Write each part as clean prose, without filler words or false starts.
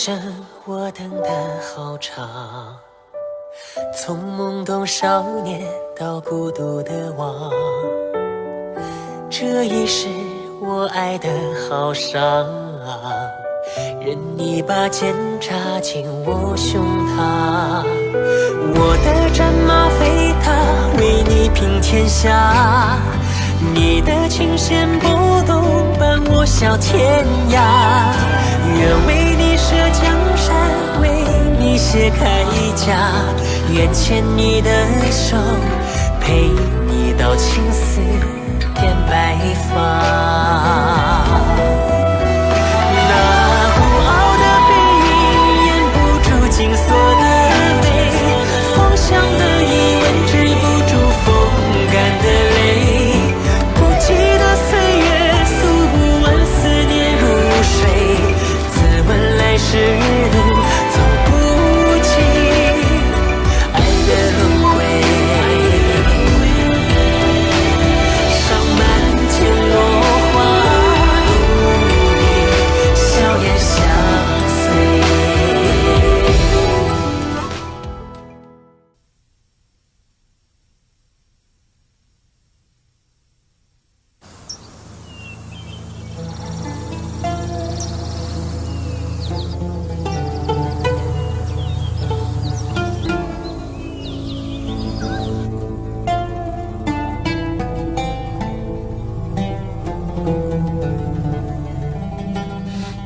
生我等得好长，从懵懂少年到孤独的王，这一世我爱得好伤，任你把剑插进我胸膛，我的战马飞踏，为你平天下，你的琴弦拨动，伴我笑天涯，愿为你舍江山，为你卸铠甲，愿牵你的手，陪你到青丝变白发。那孤傲的背影掩不住金色的眉，芳香的疑问止不住风干的泪，不记得岁月，诉不完思念如水，自问来时路走不尽爱的轮回，上满天落花，与你笑颜相随。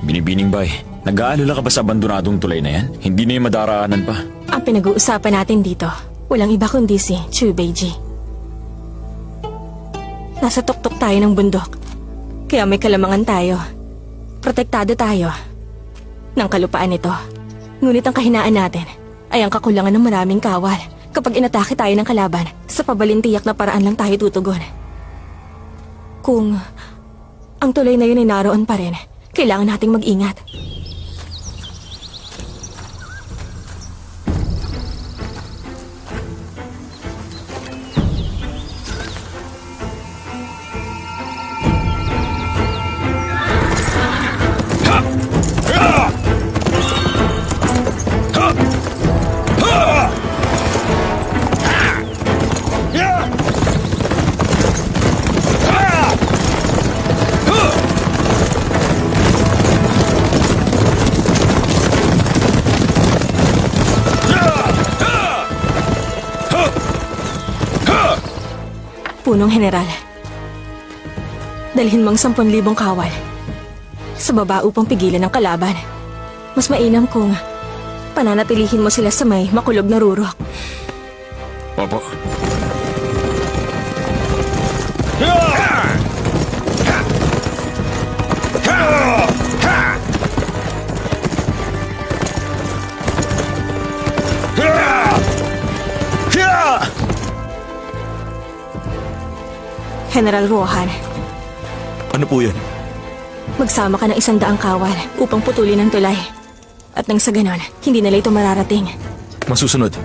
Binibining bay, nag-aalala ka ba sa abandonadong tulay na yan? Hindi na yung madaraanan pa. Ang pinag-uusapan natin dito, walang iba kundi si Chu Beiji. Nasa tuktok tayo ng bundok, kaya may kalamangan tayo. Protektado tayo ng kalupaan nito. Ngunit ang kahinaan natin ay ang kakulangan ng maraming kawal. Kapag inatake tayo ng kalaban, sa pabalintiyak na paraan lang tayo tutugon. Kung ang tulay na yun ay naroon pa rin, kailangan nating mag-ingat. Punong General, dalhin mong 10,000 kawal sa baba upang pigilan ang kalaban. Mas mainam kung pananatilihin mo sila sa may makulog na rurok. Opo. General Rohan, Ano po yan? magsama ka ng 100 kawal upang putulin ang tulay. At nang sa ganon, hindi nila ito mararating. Masusunod.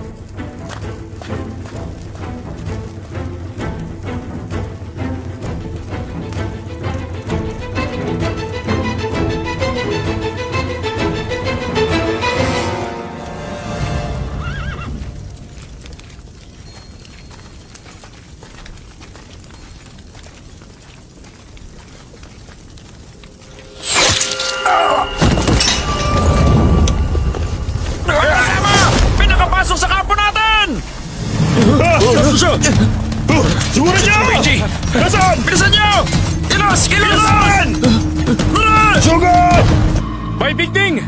Pinakapasok sa kampo natin! Siguro niyo! Nasaan? Bilisan niyo! Kilos! Kilos! Sugod! Bay Bigding!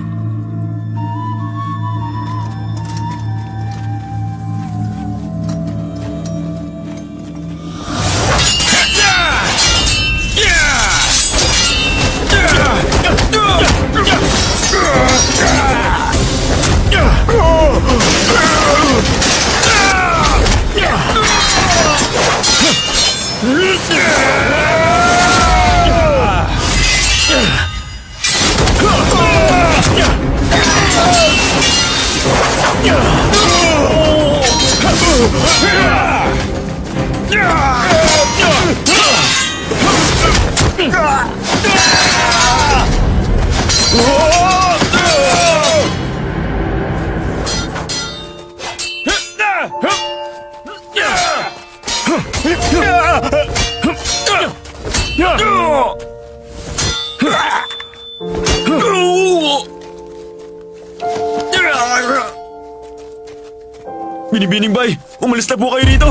Binibining Bay, umalis na po kayo rito!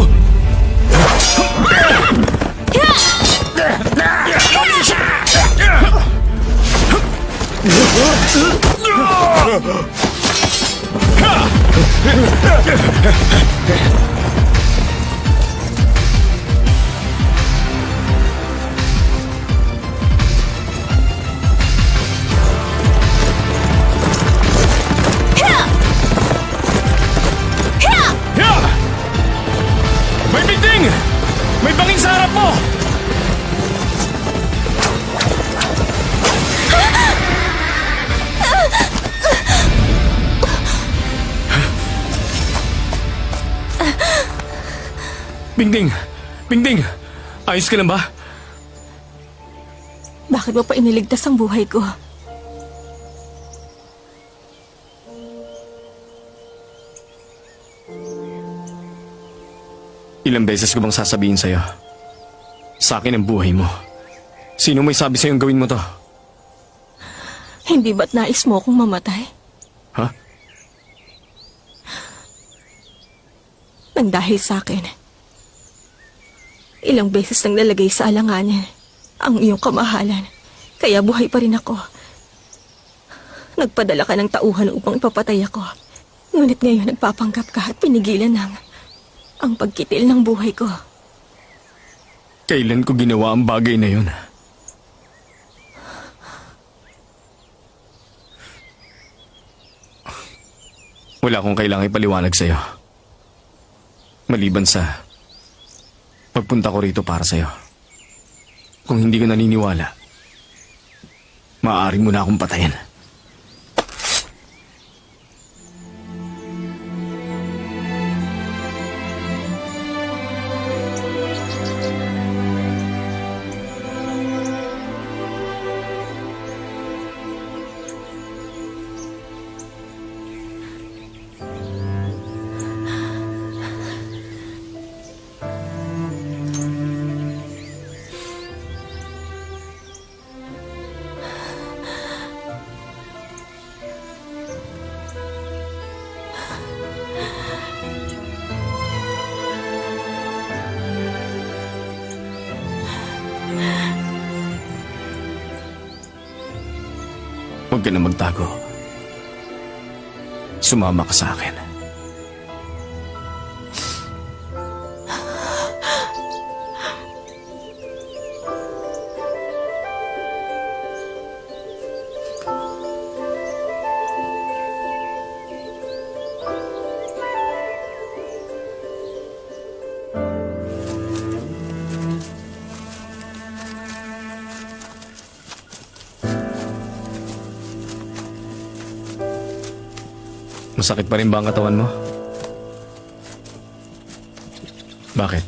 Ya! May bigding! May bangin sa harap mo! Bingding! Bingding! Ayos ka lang ba? Bakit mo pa iniligtas ang buhay ko? Ilang beses ko bang sasabihin sa'yo? Sa akin ang buhay mo. Sino may sabi sa'yong gawin mo to? Hindi ba't nais mo akong mamatay? Ha? Nang dahil sa akin. Ilang beses nang nalagay sa alanganin ang iyong kamahalan. Kaya buhay pa rin ako. Nagpadala ka ng tauhan upang ipapatay ako. Ngunit ngayon nagpapanggap ka at pinigilan ang pagkitil ng buhay ko. Kailan ko ginawa ang bagay na yun? Wala akong kailangang ipaliwanag sa'yo. Maliban sa pagpunta ko rito para sa'yo. Kung hindi ka naniniwala, maaari mo na akong patayin. Huwag ka na magtago. Sumama ka sa akin. Masakit pa rin ba ang katawan mo? Bakit?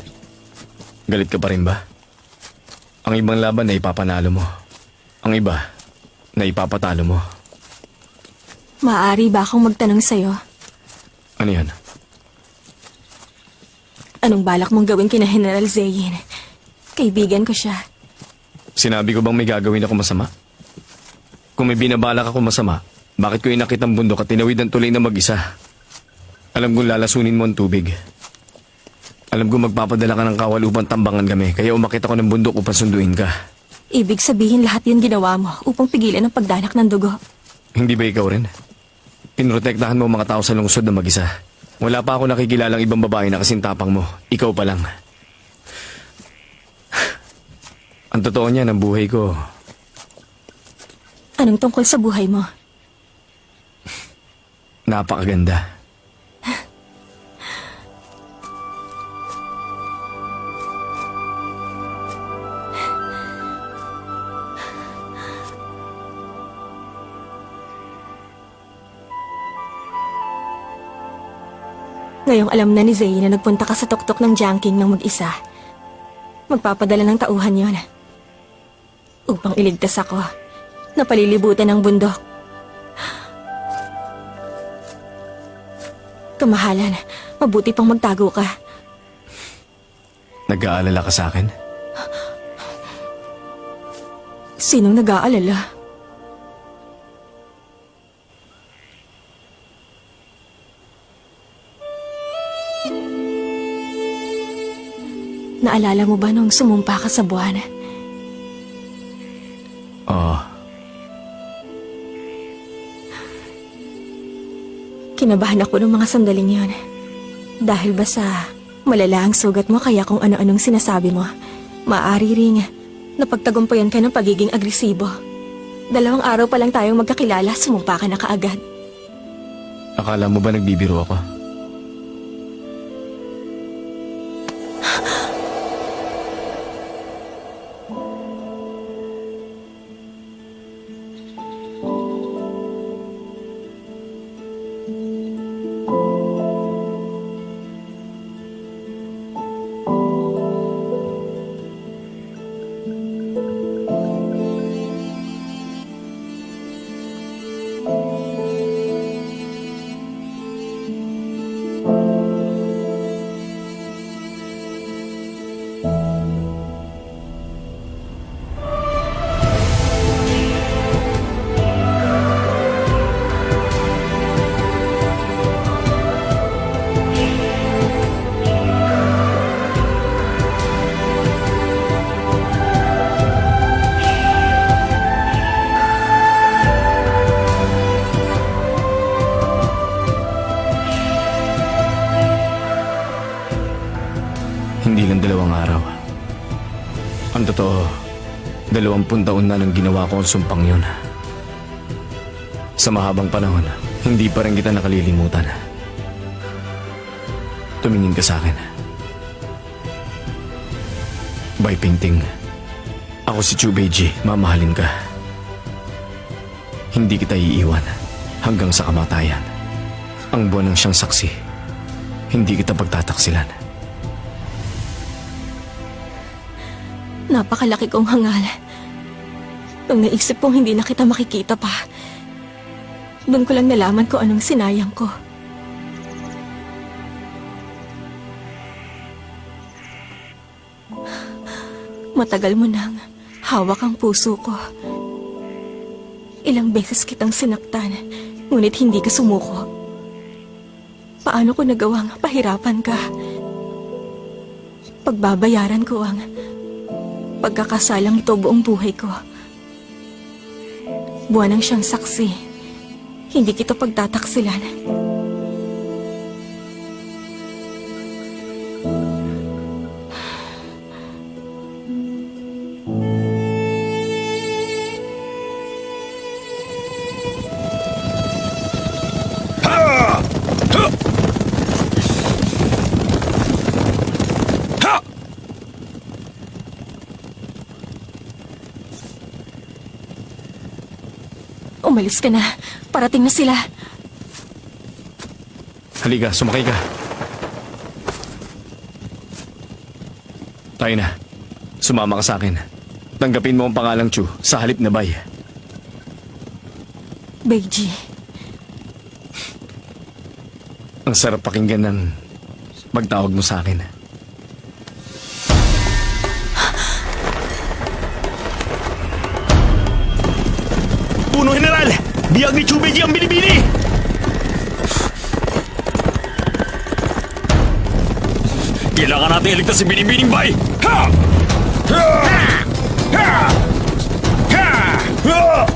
Galit ka pa rin ba? Ang ibang laban na ipapanalo mo. Ang iba na ipapatalo mo. Maaari ba akong magtanong sa'yo? Ano yan? Anong balak mong gawin kina General Zeyin? Kaibigan ko siya. Sinabi ko bang may gagawin ako masama? Kung may binabalak ako masama, bakit ko inakit ang bundok at tinawid ang tulay na mag-isa? Alam kong lalasunin mo ang tubig. Alam kong magpapadala ka ng kawal upang tambangan kami, kaya umakit ako ng bundok upang sunduin ka. Ibig sabihin lahat yan ginawa mo upang pigilan ang pagdanak ng dugo. Hindi ba ikaw rin? Pinrotektahan mo ang mga tao sa lungsod na mag-isa. Wala pa ako nakikilalang ibang babae na kasintapang mo. Ikaw pa lang. Ang totoo niya ng buhay ko. Anong tungkol sa buhay mo? Napakaganda. Ngayong alam na ni Zay na nagpunta ka sa tuktok ng Jiangking ng mag-isa. Magpapadala ng tauhan yon upang iligtas ako na palilibutan ng bundok. Kamahalan, mabuti pang magtago ka. Nag-aalala ka sa akin? Sinong nag-aalala? Naalala mo ba nung sumumpa ka sa buwan? Oo. Kinabahan ako ng mga sandaling yon. Dahil ba sa malala ang sugat mo kaya kung ano-anong sinasabi mo, maaari ring napagtagumpayan ka ng pagiging agresibo. 2 araw pa lang tayong magkakilala, sumumpa ka na kaagad. Akala mo ba nagbibiro ako? Hindi lang 2 araw. Ang totoo, 20 taon na nang ginawa ko ang sumpang yun. Sa mahabang panahon, hindi pa rin kita nakalilimutan. Tumingin ka sa akin. Bai Pingting, ako si Chu Beiji, mamahalin ka. Hindi kita iiwan hanggang sa kamatayan. Ang buwan ng siyang saksi, hindi kita pagtataksilan. Napakalaki kong hangal. Nung naisip kong hindi na kita makikita pa, doon ko lang nalaman kung anong sinayang ko. Matagal mo nang hawak ang puso ko. Ilang beses kitang sinaktan, ngunit hindi ka sumuko. Paano ko nagawang pahirapan ka? Pagbabayaran ko ang pagkakasalang ito buong buhay ko. Buwan ang siyang saksi. Hindi kita pagtataksilan. Umalis ka na. Parating na sila. Halika, sumakay ka. Tayo na. Sumama ka sa akin. Tanggapin mo ang pangalang Chu sa halip na Bai. Beiji. Ang sarap pakinggan ng pagtawag mo sa akin. Puno, General! Biyag ni Chu Beiji ang binibini! Kailangan natin iligtas si Binibining Bai! Ha! Ha! Ha! Ha! Ha!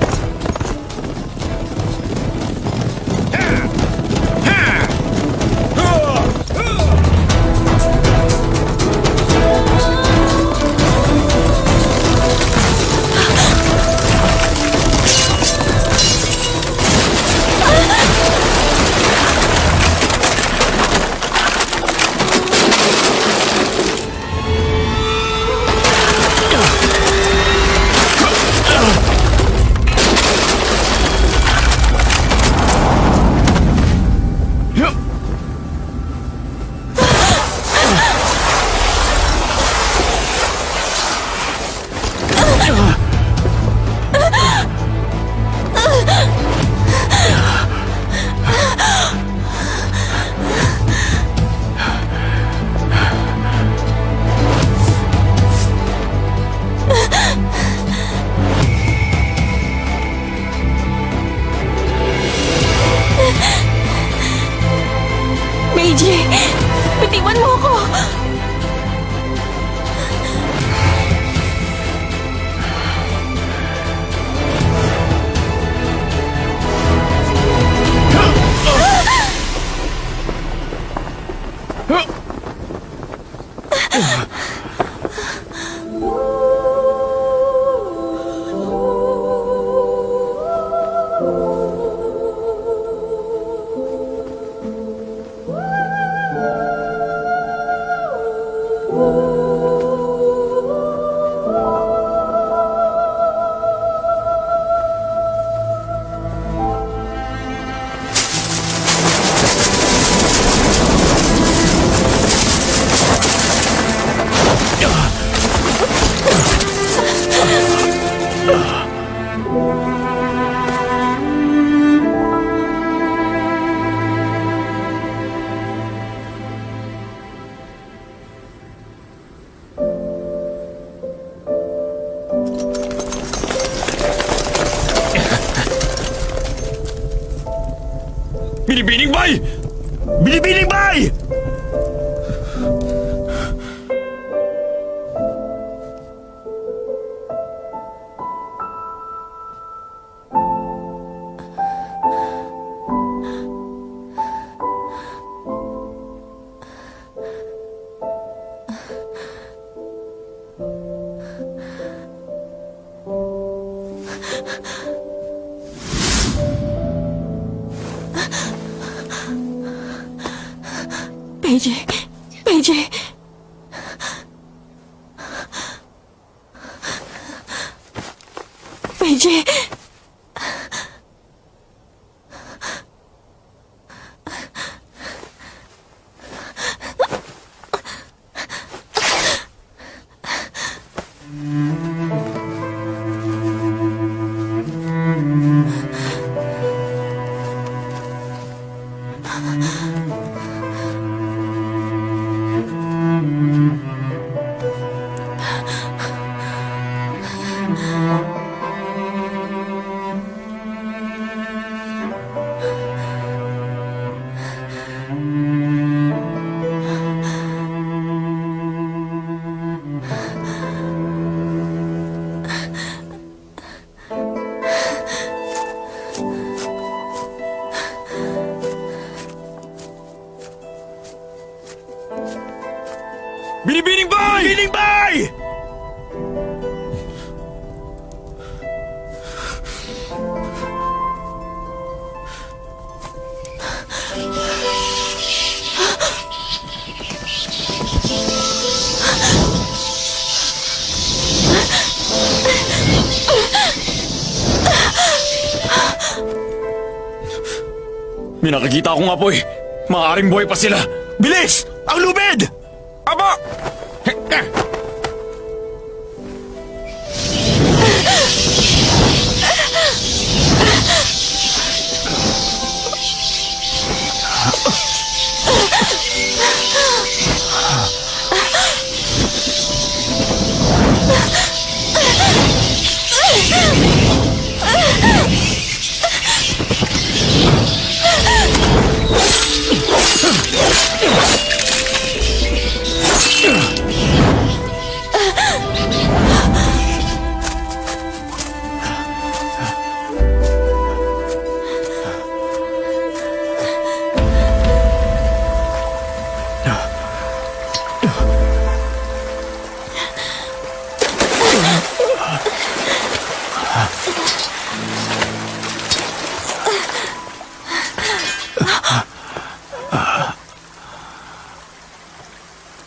Binibining Bay! Binibining Bay! Beiji! Beiji! Beiji! Binibining Bay! Binibining Bay! May nakikita akong apoy. Maaaring buhay pa sila. Bilis! Ang lubid! Aba!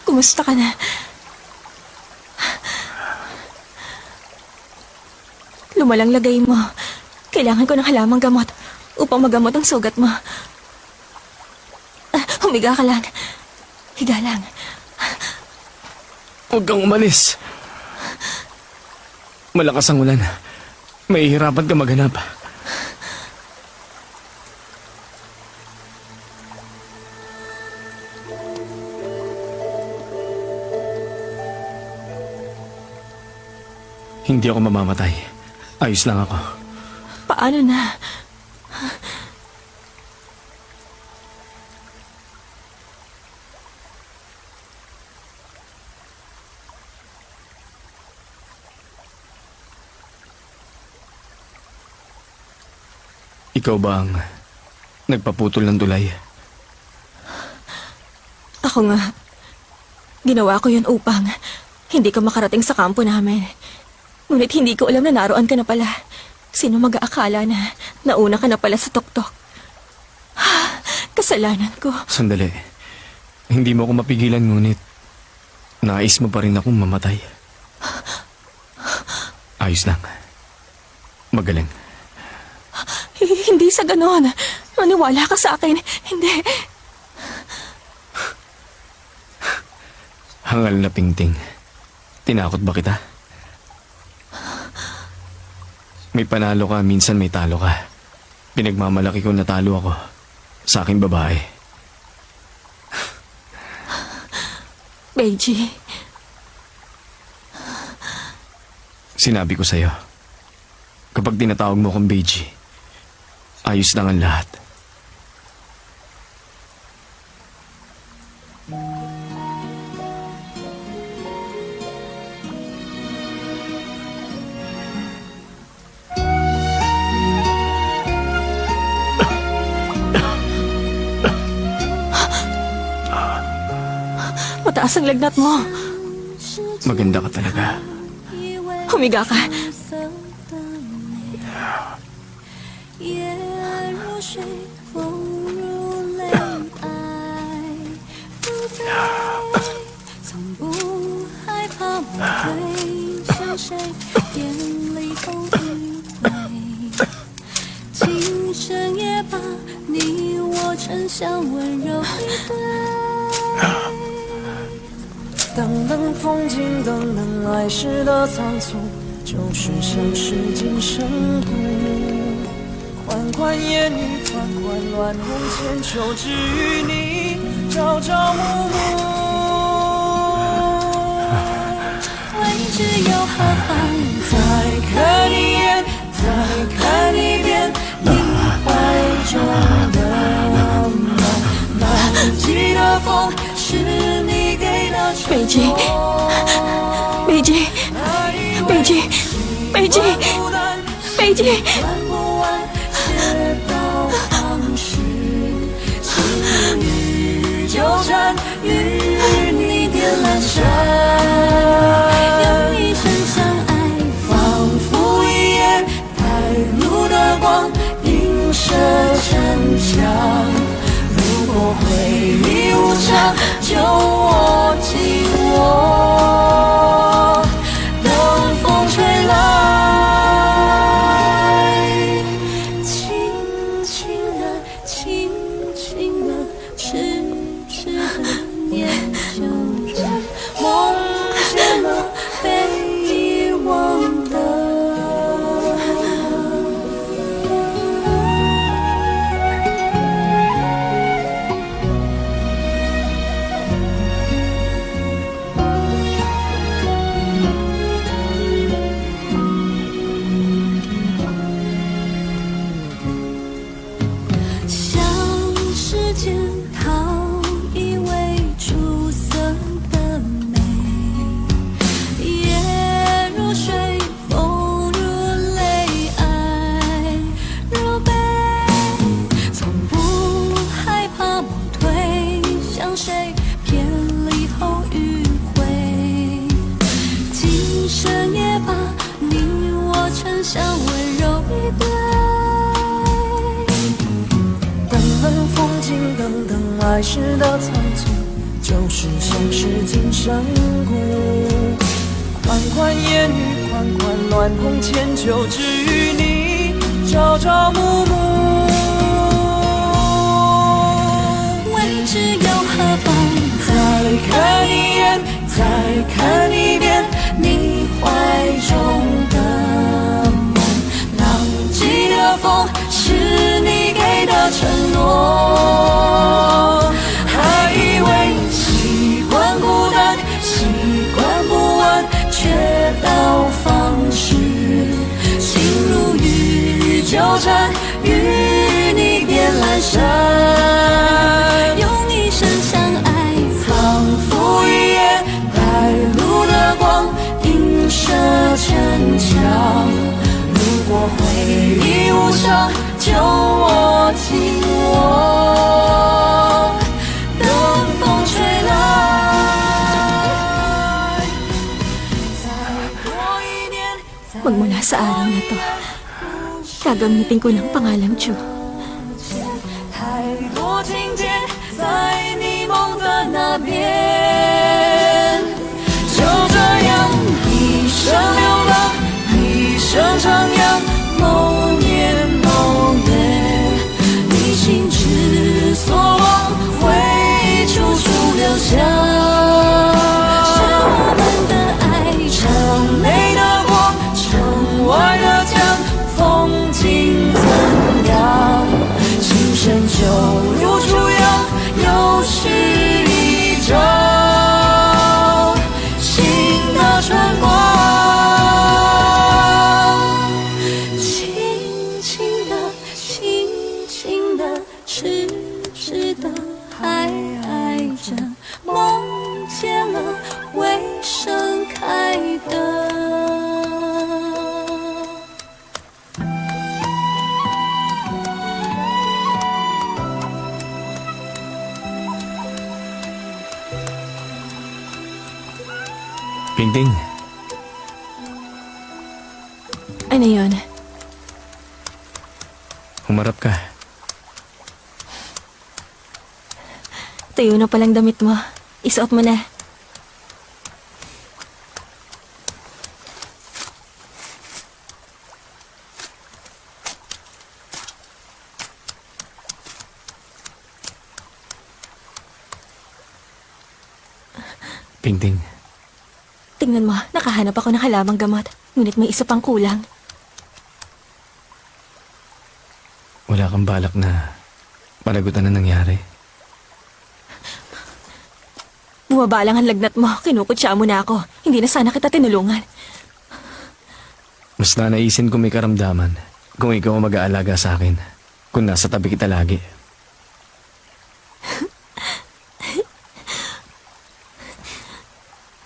Kumusta ka na? Lumalang lagay mo. Kailangan ko ng halamang gamot upang magamot ang sugat mo. Humiga ka lang. Higa lang. Huwag kang umalis. Malakas ang ulan. Mahihirapan ka maghanap. Hindi ako mamamatay. Ayos lang ako. Paano na? Ikaw ba ang nagpaputol ng tulay? Ako nga. Ginawa ko yun upang hindi ka makarating sa kampo namin. Ngunit hindi ko alam na naroon ka na pala. Sino mag-aakala na nauna ka na pala sa tuktok? Kasalanan ko. Sandali. Hindi mo ako mapigilan ngunit nais mo pa rin akong mamatay. Ayos lang. Magaling. Hindi sa ganon. Maniwala ka sa akin. Hindi. Hangal na pingting. Tinakot ba kita? May panalo ka, minsan may talo ka. Pinagmamalaki ko na talo ako sa aking babae. Beiji. Sinabi ko sa'yo, kapag tinatawag mo akong Beiji, ayos lang ang lahat. mataas ang lagnat mo. Maganda ka talaga. Humiga ka.等等风景，等等来时的仓促，就是像是今生故。款款烟雨，款款乱红千秋，只与你朝朝暮暮。未知又何妨？再看一眼，再看一遍，你怀中的梦。浪迹的风，是你给的承诺。北京，北京，北京，北京，北京。玩不完，写到放矢，心与纠缠，与你点阑珊，用一生相爱，仿佛一夜带路的光，映射城墙。如果回忆无常，就握紧我，等风吹来。来时的仓促，就是像是今生故。款款烟雨，款款乱红千秋，只与你朝朝暮暮。未知又何妨？再看一眼，再看一遍，你怀中的梦。浪迹的风，是你给的承诺。还以为习惯孤单，习惯不安，却道放矢。心如雨纠缠，与你点阑珊，用一生相爱，仿佛一夜带路的光，映射城墙。如果回忆无常，就握紧我，等风吹来。再过一年， Magmula sa araw na to, gagamitin ko ng pangalang Chu. 太多情节在你梦的那边，就这样一生流浪，一生徜徉，某年某月，你心之所往，会处处留下。是我们的爱，城内的火，城外的江，风景怎样？情深就如初阳，又是一张。Pingting, Ano yun? humarap ka. Tuyo na palang damit mo. Isuot mo na. Pingting, Tingnan mo, nakahanap ako ng halamang gamot. Ngunit may isa pang kulang. wala kang balak na panagutan na nangyari. Bumaba lang ang lagnat mo. Kinukutsa mo na ako. Hindi na sana kita tinulungan. Mas nanaisin kung may karamdaman kung ikaw ang mag-aalaga sa akin. Kung nasa tabi kita lagi.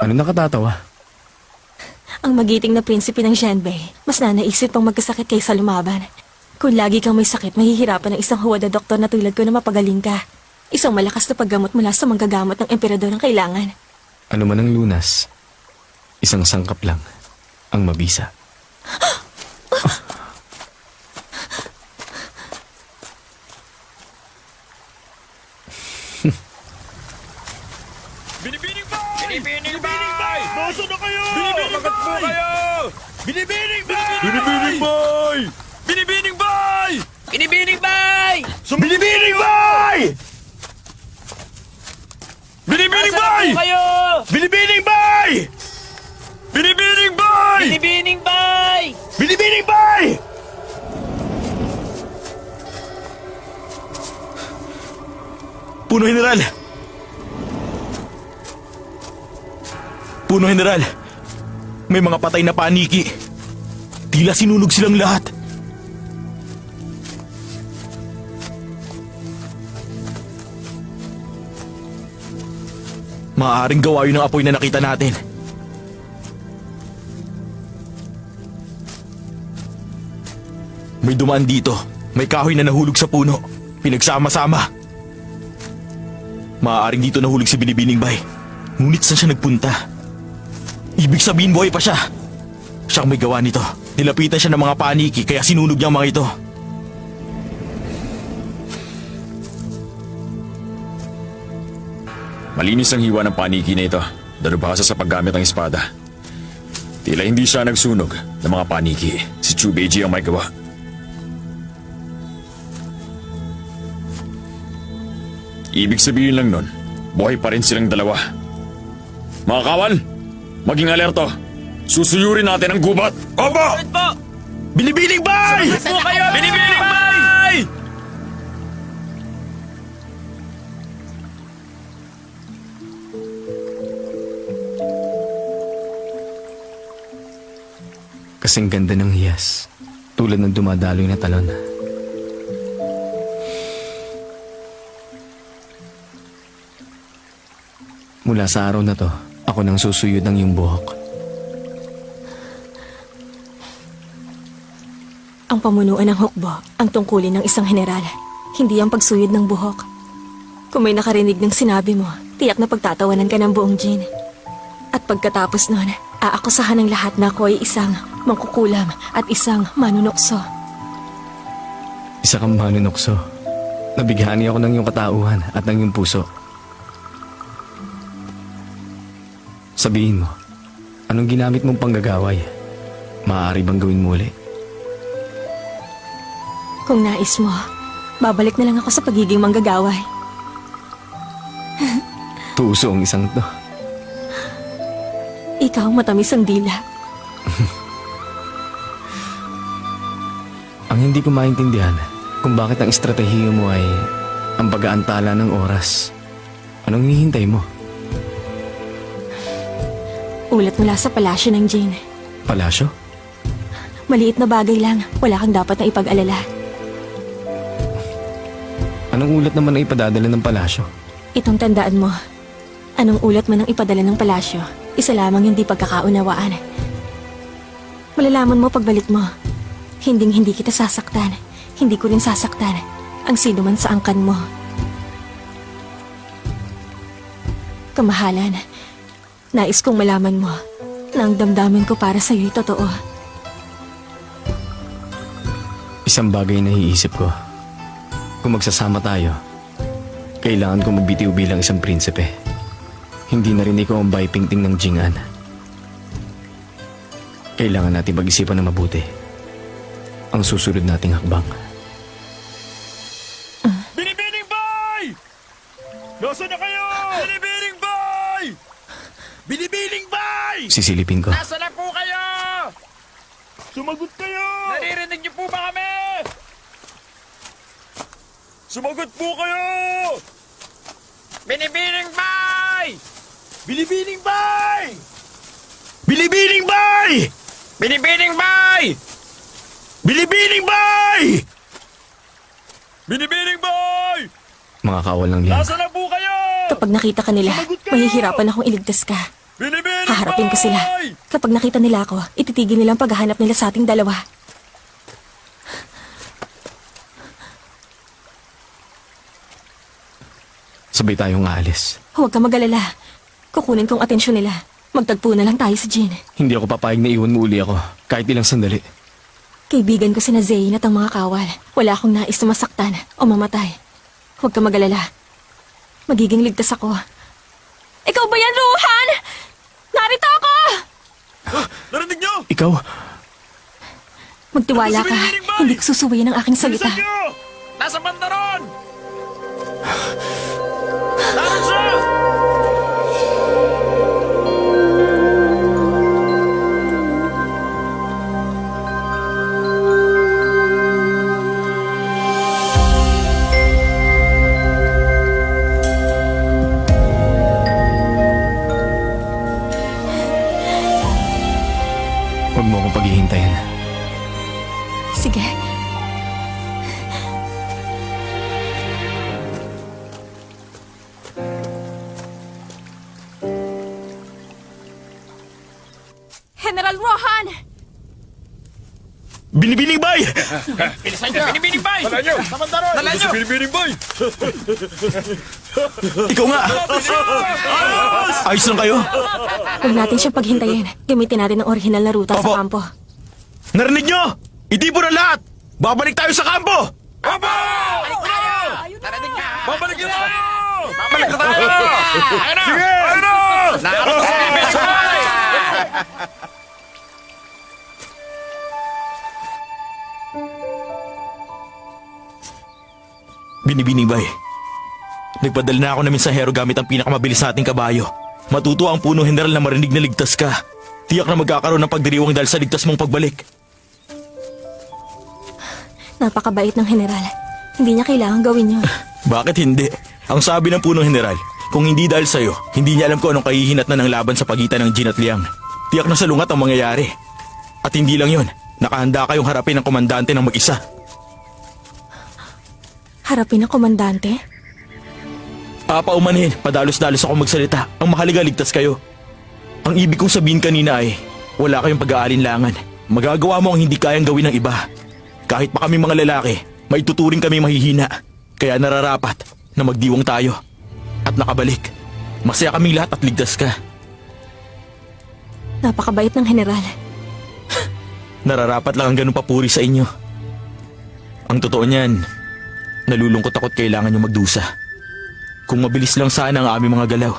Ano nakatatawa? Ang magiting na prinsipe ng Shenbei, mas nanaisip pang magkasakit kaysa lumaban. Kung lagi kang may sakit, mahihirapan ng isang huwad na doktor na tulad ko na mapagaling ka. Isang malakas na paggamot mula sa manggagamot ng emperador ang kailangan. Ano man ang lunas, isang sangkap lang ang mabisa. Binibining Bay! Binibining Bay! Nasaan na kayo? Binibining Bay! Po kayo! Binibining Bay! Binibining Bay! Binibining Bay! Binibining Bay! Binibining Bay! Binibining Bay! kayo? Binibining Bay! Binibining Bay! Binibining Bay! Binibining Bay! Puno General! Puno General! May mga patay na paniki. Tila sinunog silang lahat. Maaaring gawa yun ng apoy na nakita natin. May dumaan dito. May kahoy na nahulog sa puno. Pinagsama-sama. Maaaring dito nahulog si Binibining Bay. Ngunit saan siya nagpunta? Ibig sabihin buhay pa siya. Siyang may gawa nito. Nilapitan siya ng mga paniki kaya sinunog niya ang mga ito. Malinis ang hiwa ng paniki na ito. Dalubhasa sa paggamit ng espada. Tila hindi siya nagsunog ng mga paniki. Si Chubeji ang may gawa. Ibig sabihin lang nun, buhay pa rin silang dalawa. Mga kawan, maging alerto. Susuyurin natin ang gubat. Opo! Binibining Bay! Binibining Bay! Kasing ganda ng hiyas. Tulad ng dumadaloy na talon. Mula sa araw na to, ako nang susuyod ng iyong buhok. Ang pamunuan ng hukbo, ang tungkulin ng isang general. Hindi ang pagsuyod ng buhok. Kung may nakarinig ng sinabi mo, tiyak na pagtatawanan ka ng buong Jin. At pagkatapos nun, aakusahan ng lahat na ako ay isang mangkukulam at isang manunukso. Isa kang manunokso. Nabighani ako ng iyong katauhan at ng iyong puso. Sabihin mo, anong ginamit mong panggagaway? Maaari bang gawin mo ulit? Kung nais mo, babalik na lang ako sa pagiging manggagaway. Tuso ang isang to. Ikaw matamis ang dila. Ang hindi ko maintindihan kung bakit ang estratehiyo mo ay ang pag-aantala ng oras. Anong hinihintay mo? Ulat mula sa palasyo ng Jin. Palasyo? Maliit na bagay lang, wala kang dapat na ipag-alala. Anong ulat naman ang ipadadala ng palasyo? Itong tandaan mo, anong ulat man ang ipadala ng palasyo, isa lamang hindi pagkakaunawaan. Malalaman mo pagbalik mo, hindi kita sasaktan, hindi ko rin sasaktan ang sino man sa angkan mo. Kamahalan, nais kong malaman mo, na ang damdamin ko para sa'yo'y totoo. Isang bagay na iisip ko. Kung magsasama tayo, kailangan ko magbitiw bilang isang prinsipe. Hindi na rin ikaw ang baypingting ng Jing'an. Kailangan natin pag-isipan na mabuti ang susunod nating hakbang. Binibining Bay! Nasaan na kayo? Binibining Bay! Binibining Bay! Sisilipin ko. Nasaan na po kayo? Sumagot kayo! Naririnig niyo po ba kami? Sumagot po kayo! Binibining Bay! Binibining Bay! Binibining Bay! Binibining Bay! Binibining Bay! Binibining Bay! Mga kawal ng liang. Nasaan na po kayo? Kapag nakita ka nila, mahihirapan akong iligtas ka. Binibining Haharapin ko sila. Bay! Kapag nakita nila ako, ititigil nila ang paghahanap nila sa ating dalawa. Sabay tayong aalis. Huwag ka mag-alala. Kukunin kong atensyon nila. Magtagpo na lang tayo sa Jean. Hindi ako papayag na iwan mo uli ako. Kahit ilang sandali. Kaibigan ko sina Zayn at ang mga kawal. Wala akong nais na masaktan o mamatay. Huwag ka mag-alala. Magiging ligtas ako. Ikaw ba yan, Ruhan? Narito ako! Narinig niyo? Ikaw? Magtiwala ka. Hindi ko susuwayin ang aking salita. Bilisan niyo! Nasa banda ron! Naroon siya! Huwag mo akong paghihintayin. Sige. General Rohan! Binibining Bay! Bilisan niyo! Binibining Bay! Dala niyo! Sa banda ron! Dala niyo! Binibining Bay! Ikaw nga! Ayos lang kayo? Huwag natin siyang paghintayin. Gamitin natin ang orihinal na ruta Opo. sa kampo. Narinig nyo? Itipon ang lahat! Babalik tayo sa kampo! Aba! Narinig ka! Babalik na tayo! Babalik na tayo! Ayun na! Sige! Ayun na! Naroon na si Binibining Bay! Binibining Bay. Nagpadala na ako ng mensahero gamit ang pinakamabilis nating kabayo. Matuto ang puno general na marinig na ligtas ka. Tiyak na magkakaroon ng pagdiriwang dahil sa ligtas mong pagbalik. Napakabait ng general. Hindi niya kailangan gawin yun. Bakit hindi? Ang sabi ng punong general, kung hindi dahil sa'yo, hindi niya alam kung anong kahihinat na ng laban sa pagitan ng Jin at Liang. Tiyak na salungat ang mangyayari. At hindi lang yon, nakahanda kayong harapin ang komandante ng mag-isa. Harapin ang komandante? Papaumanhin, padalos-dalos ako magsalita. Ang mahalaga, ligtas kayo. Ang ibig kong sabihin kanina ay, wala kayong pag-aalinlangan. Magagawa mo ang hindi kayang gawin ng iba. Kahit pa kami mga lalaki, maituturing kami mahihina. Kaya nararapat na magdiwang tayo. At nakabalik. Masaya kaming lahat at ligtas ka. Napakabait ng general. Nararapat lang ang ganun papuri sa inyo. Ang totoo niyan, nalulungkot ako't kailangan nyo magdusa. Kung mabilis lang sana ang aming mga galaw,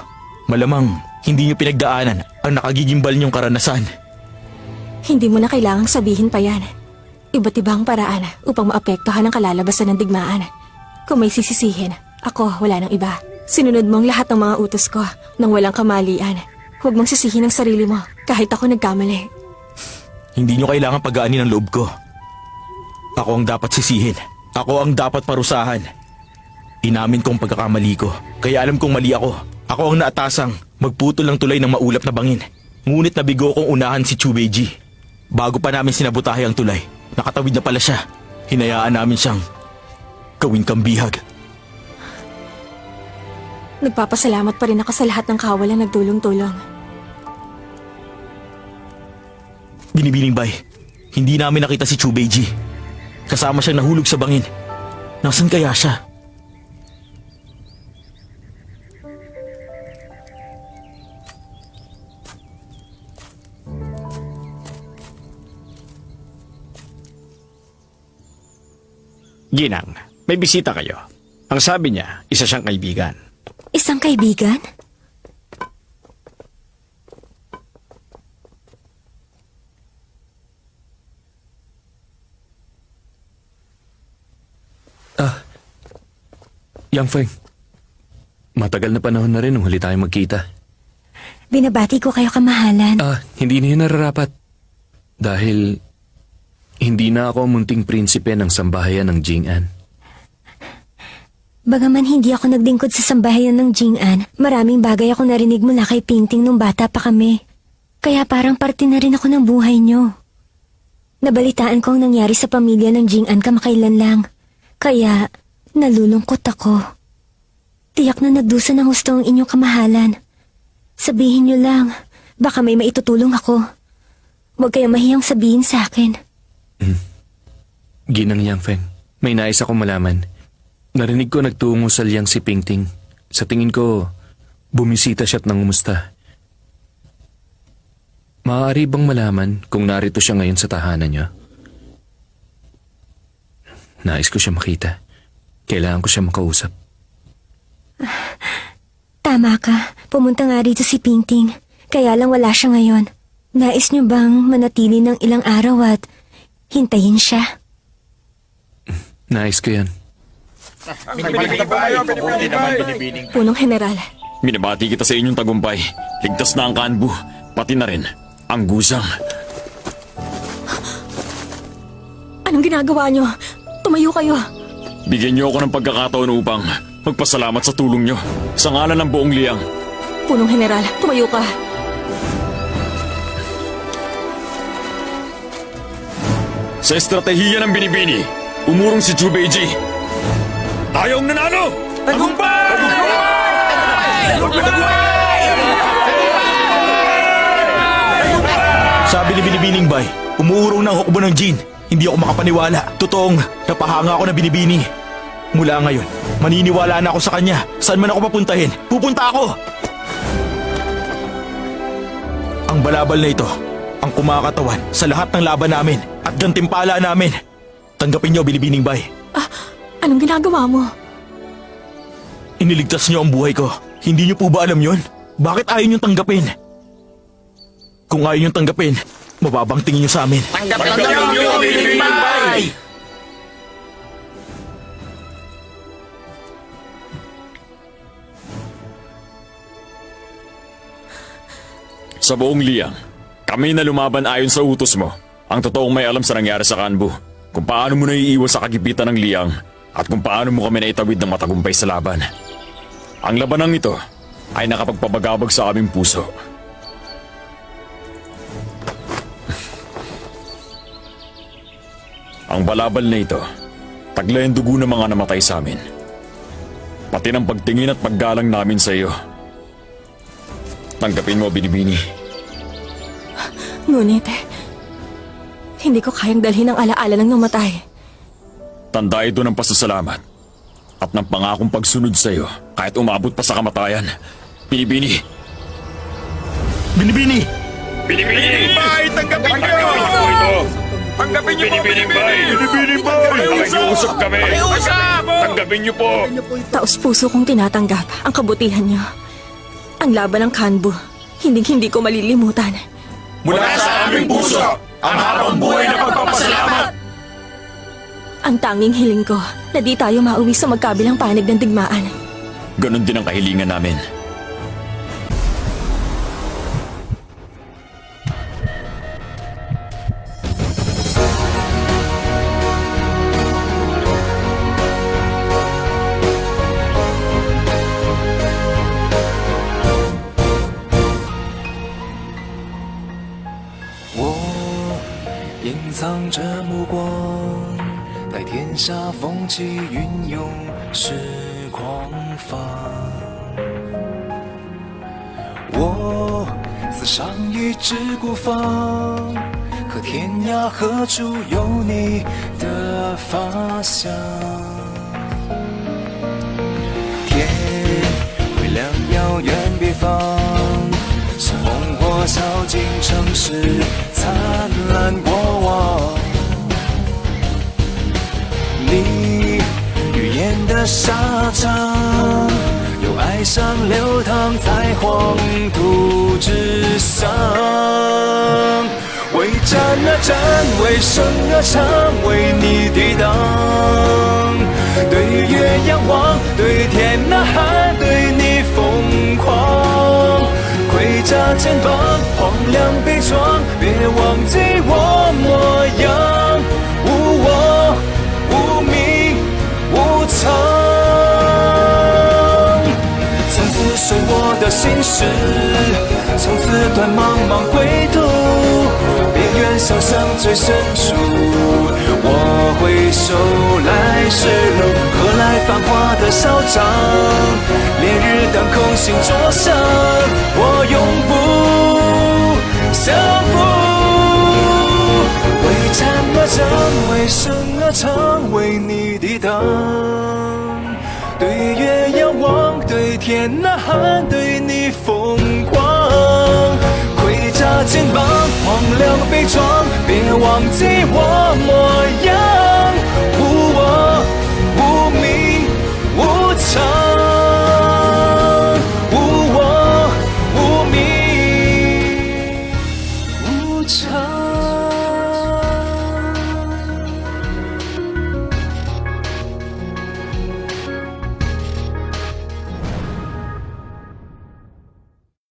malamang hindi nyo pinagdaanan ang nakagigimbal nyong karanasan. Hindi mo na kailangang sabihin pa yan. Iba't ibang paraan upang maapektuhan ang kalalabasan ng digmaan. Kung may sisisihin, ako wala nang iba. Sinunod mo ang lahat ng mga utos ko nang walang kamalian. Huwag mong sisihin ang sarili mo kahit ako nagkamali. Hindi nyo kailangan pagaanin ang loob ko. Ako ang dapat sisihin. Ako ang dapat parusahan. Inamin ko ang pagkakamali ko. Kaya alam kong mali ako. Ako ang naatasang magputol ng tulay ng maulap na bangin. Ngunit nabigo kong unahan si Chubeji. Bago pa namin sinabutahe ang tulay, nakatawid na pala siya. Hinayaan namin siyang gawing kambihag. Nagpapasalamat pa rin ako sa lahat ng kawalang nagtulong-tulong. Binibining Bay, hindi namin nakita si Chubeji. Kasama siyang nahulog sa bangin. Nasaan kaya siya? Ginang, may bisita kayo. Ang sabi niya, isa siyang kaibigan. Isang kaibigan? Yang Feng, matagal na panahon na rin nung huli tayong magkita. Binabati ko kayo, kamahalan. Hindi na yun nararapat. Dahil hindi na ako munting prinsipe ng sambahayan ng Jing'an. Bagaman hindi ako nagdingkod sa sambahayan ng Jing'an, maraming bagay ako narinig mula kay Pingting nung bata pa kami. Kaya parang parte na rin ako ng buhay niyo. Nabalitaan ko ang nangyari sa pamilya ng Jing'an kamakailan lang. Kaya nalulungkot ako. Tiyak na nagdusa ng husto ang inyong kamahalan. Sabihin niyo lang, baka may maitutulong ako. Huwag kayong mahiyang sabihin sa akin. Ginang Yang Feng, may nais akong malaman. Narinig ko nagtungo sa liyang si Pingting. Sa tingin ko, bumisita siya at nangumusta. Maaari bang malaman kung narito siya ngayon sa tahanan niyo? Nais ko siya makita. Kailangan ko siya makausap. Tama ka, pumunta nga rito si Pingting. Kaya lang wala siya ngayon. Nais niyo bang manatili ng ilang araw at hintayin siya? Nais ko yan. Punong General, Minabati kita sa inyong tagumpay. Ligtas na ang Kanbu, pati na rin ang Gusang. anong ginagawa niyo? Tumayo kayo. Bigyan niyo ako ng pagkakataon upang magpasalamat sa tulong niyo sa ngalan ng buong liyang. Punong General, tumayo ka. Sa estratehiya ng Binibini, umurong si Jubeji. Tayong nanalo! Tagumpay! Sabi ni Binibining Bay, umuurong ng hukbo ng Jin. Hindi ako makapaniwala. Totoong napahanga ako na Binibini. Mula ngayon, maniniwala na ako sa kanya. Saan man ako papuntahin, pupunta ako! Ang balabal na ito, ang kumakatawan sa lahat ng laban namin at gantimpala namin. Tanggapin niyo, Binibining Bay. Anong ginagawa mo? Iniligtas niyo ang buhay ko. Hindi niyo po ba alam yun? Bakit ayaw niyong tanggapin? Kung ayaw niyong tanggapin, mababang tingin niyo sa amin. Tanggapin niyo, Binibining Bay! Sa buong liyang, kami na lumaban ayon sa utos mo. Ang totoong may alam sa nangyari sa Kanbu. Kung paano mo naiiwas sa kagipitan ng liyang at kung paano mo kami naitawid ng matagumpay sa laban. Ang labanang ito ay nakapagpabagabag sa aming puso. Ang balabal na ito, taglay ang dugo ng mga namatay sa amin. Pati ng pagtingin at paggalang namin sa iyo. Tanggapin mo, Binibini. Ngunit, hindi ko kayang dalhin ang alaala ng namatay. Tanda ito ng pasasalamat at ng pangakong pagsunod sa iyo kahit umabot pa sa kamatayan. Binibini! Binibini! Binibini! Bay! Tanggapin niyo! Tanggapin niyo po! Binibini Bay! Binibini Bay! Nakikiusap kami! Tanggapin niyo po! Taos puso kong tinatanggap ang kabutihan niyo. Ang laban ng Kanbu, hindi ko malilimutan. Mula sa aming puso, ang habang buhay na pagpapasalamat! Ang tanging hiling ko na di tayo mauwi sa magkabilang panig ng digmaan. Ganon din ang kahilingan namin.我自伤一枝孤芳，可天涯何处有你的发香？天微亮遥远北方，是烽火烧尽城市灿烂过往。你的沙场，又爱上流淌在黄土之上。为战啊战，为生啊唱，为你抵挡。对月仰望，对天呐喊，对你疯狂。盔甲肩膀，荒凉悲怆，别忘记我模样。无我，无名，无常。从此随我的心事，从此断茫茫归途。边缘小巷最深处，我回首来时路，何来繁华的嚣张？烈日当空，心灼伤，我永不降服。为战啊战，为生啊唱，为你抵挡。对月仰望，对天呐喊，对你疯狂。盔甲肩膀，荒凉悲怆，别忘记我模样。